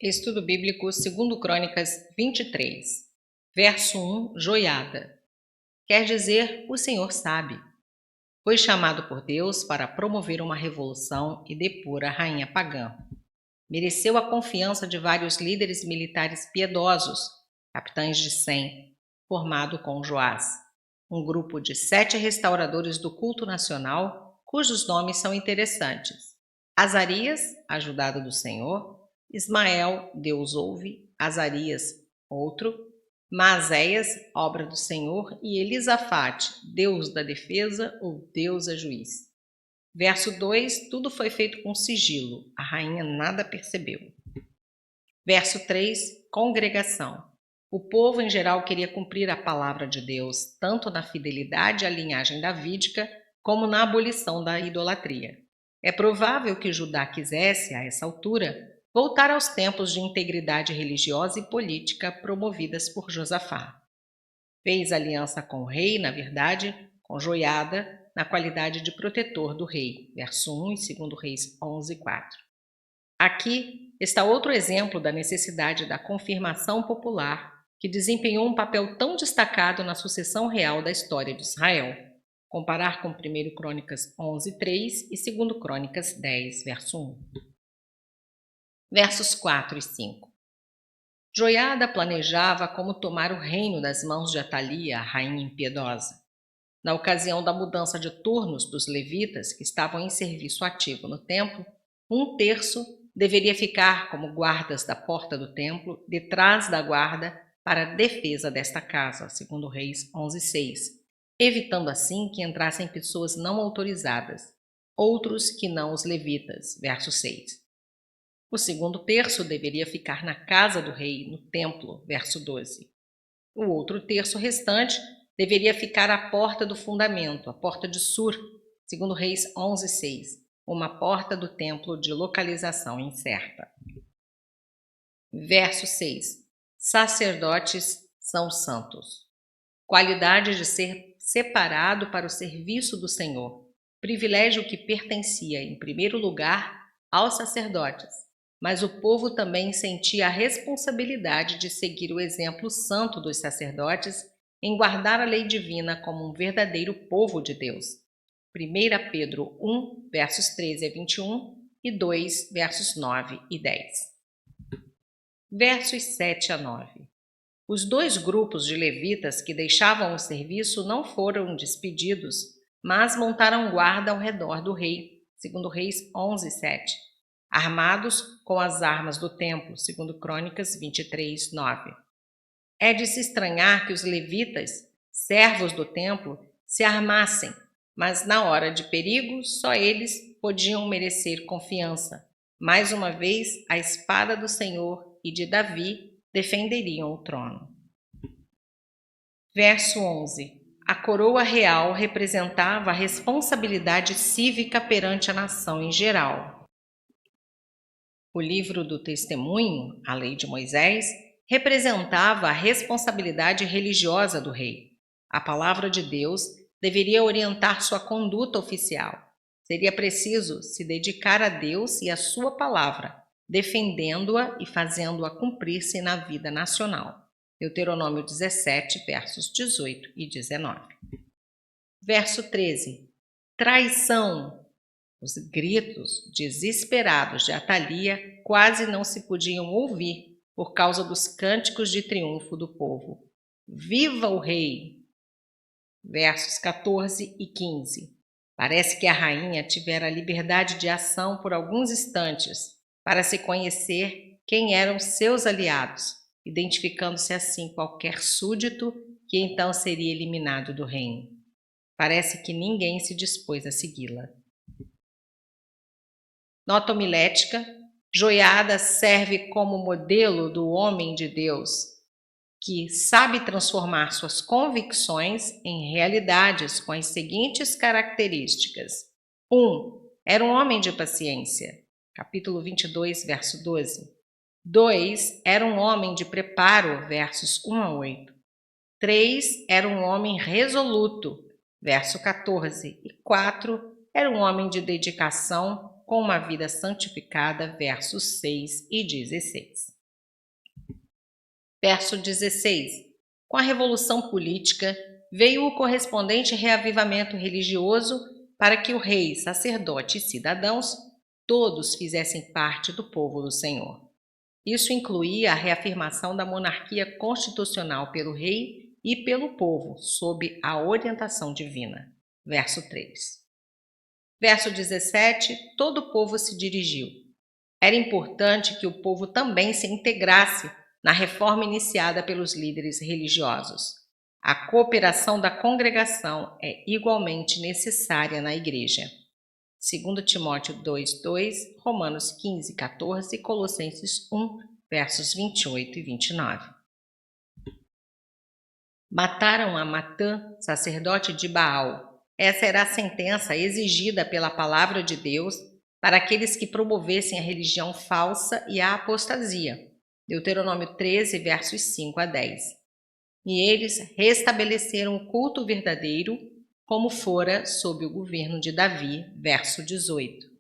Estudo Bíblico, 2 Crônicas 23, verso 1, joiada. Quer dizer, o Senhor sabe. Foi chamado por Deus para promover uma revolução e depor a rainha pagã. Mereceu a confiança de vários líderes militares piedosos, capitães de 100, formado com Joás, um grupo de 7 restauradores do culto nacional, cujos nomes são interessantes. Azarias, ajudado do Senhor; Ismael, Deus ouve; Azarias, outro; Maazéias, obra do Senhor; e Elisafate, Deus da defesa ou Deus é juiz. Verso 2, tudo foi feito com sigilo, a rainha nada percebeu. Verso 3, congregação. O povo em geral queria cumprir a palavra de Deus, tanto na fidelidade à linhagem davídica, como na abolição da idolatria. É provável que Judá quisesse, a essa altura, voltar aos tempos de integridade religiosa e política promovidas por Josafá. Fez aliança com o rei, na verdade, com joiada, na qualidade de protetor do rei. Verso 1 em 2 Reis 11, 4. Aqui está outro exemplo da necessidade da confirmação popular, que desempenhou um papel tão destacado na sucessão real da história de Israel. Comparar com 1 Crônicas 11, 3 e 2 Crônicas 10, verso 1. Versos 4 e 5. Joiada planejava como tomar o reino das mãos de Atalia, a rainha impiedosa. Na ocasião da mudança de turnos dos levitas que estavam em serviço ativo no templo, 1/3 deveria ficar como guardas da porta do templo, detrás da guarda, para a defesa desta casa, segundo Reis 11:6, evitando assim que entrassem pessoas não autorizadas, outros que não os levitas, verso 6. O 2/3 deveria ficar na casa do rei, no templo, verso 12. O outro terço restante deveria ficar à porta do fundamento, a porta de Sur, segundo Reis 11:6, uma porta do templo de localização incerta. Verso 6. Sacerdotes são santos. Qualidade de ser separado para o serviço do Senhor, privilégio que pertencia, em primeiro lugar, aos sacerdotes, mas o povo também sentia a responsabilidade de seguir o exemplo santo dos sacerdotes em guardar a lei divina como um verdadeiro povo de Deus. 1 Pedro 1, versos 13 a 21 e 2, versos 9 e 10. Versos 7 a 9. Os 2 grupos de levitas que deixavam o serviço não foram despedidos, mas montaram guarda ao redor do rei, segundo Reis 11, 7, armados com as armas do templo, segundo Crônicas 23, 9. É de se estranhar que os levitas, servos do templo, se armassem, mas na hora de perigo só eles podiam merecer confiança. Mais uma vez, a espada do Senhor e de Davi defenderiam o trono. Verso 11. A coroa real representava a responsabilidade cívica perante a nação em geral. O livro do Testemunho, a lei de Moisés, representava a responsabilidade religiosa do rei. A palavra de Deus deveria orientar sua conduta oficial. Seria preciso se dedicar a Deus e à sua palavra, defendendo-a e fazendo-a cumprir-se na vida nacional. Deuteronômio 17, versos 18 e 19. Verso 13. Traição. Os gritos desesperados de Atalia quase não se podiam ouvir por causa dos cânticos de triunfo do povo. Viva o rei! Versos 14 e 15. Parece que a rainha tivera liberdade de ação por alguns instantes para se conhecer quem eram seus aliados, identificando-se assim qualquer súdito que então seria eliminado do reino. Parece que ninguém se dispôs a segui-la. Nota homilética: Joiada serve como modelo do homem de Deus, que sabe transformar suas convicções em realidades com as seguintes características. 1. Era um homem de paciência. Capítulo 22, verso 12. 2. Era um homem de preparo, versos 1 a 8. 3. Era um homem resoluto, verso 14. E 4. Era um homem de dedicação, com uma vida santificada, versos 6 e 16. Verso 16. Com a revolução política, veio o correspondente reavivamento religioso para que o rei, sacerdote e cidadãos todos fizessem parte do povo do Senhor. Isso incluía a reafirmação da monarquia constitucional pelo rei e pelo povo, sob a orientação divina. Verso 3. Verso 17. Todo o povo se dirigiu. Era importante que o povo também se integrasse na reforma iniciada pelos líderes religiosos. A cooperação da congregação é igualmente necessária na igreja. 2 Timóteo 2:2, Romanos 15:14 e Colossenses 1, versos 28 e 29. Mataram a Matã, sacerdote de Baal. Essa era a sentença exigida pela palavra de Deus para aqueles que promovessem a religião falsa e a apostasia. Deuteronômio 13, versos 5 a 10. E eles restabeleceram o culto verdadeiro, como fora sob o governo de Davi, verso 18.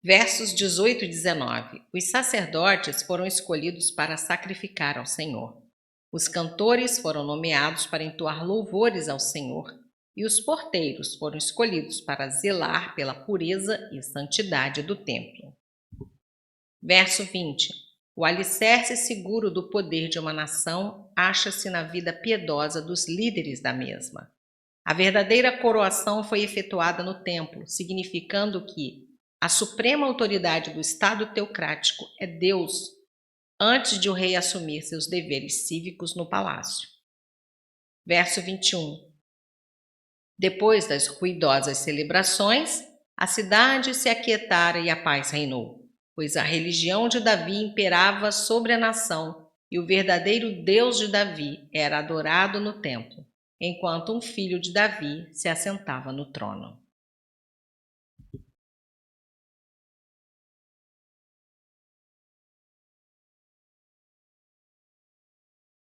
Versos 18 e 19. Os sacerdotes foram escolhidos para sacrificar ao Senhor. Os cantores foram nomeados para entoar louvores ao Senhor, e os porteiros foram escolhidos para zelar pela pureza e santidade do templo. Verso 20. O alicerce seguro do poder de uma nação acha-se na vida piedosa dos líderes da mesma. A verdadeira coroação foi efetuada no templo, significando que a suprema autoridade do Estado teocrático é Deus, antes de o rei assumir seus deveres cívicos no palácio. Verso 21. Depois das ruidosas celebrações, a cidade se aquietara e a paz reinou, pois a religião de Davi imperava sobre a nação e o verdadeiro Deus de Davi era adorado no templo, enquanto um filho de Davi se assentava no trono.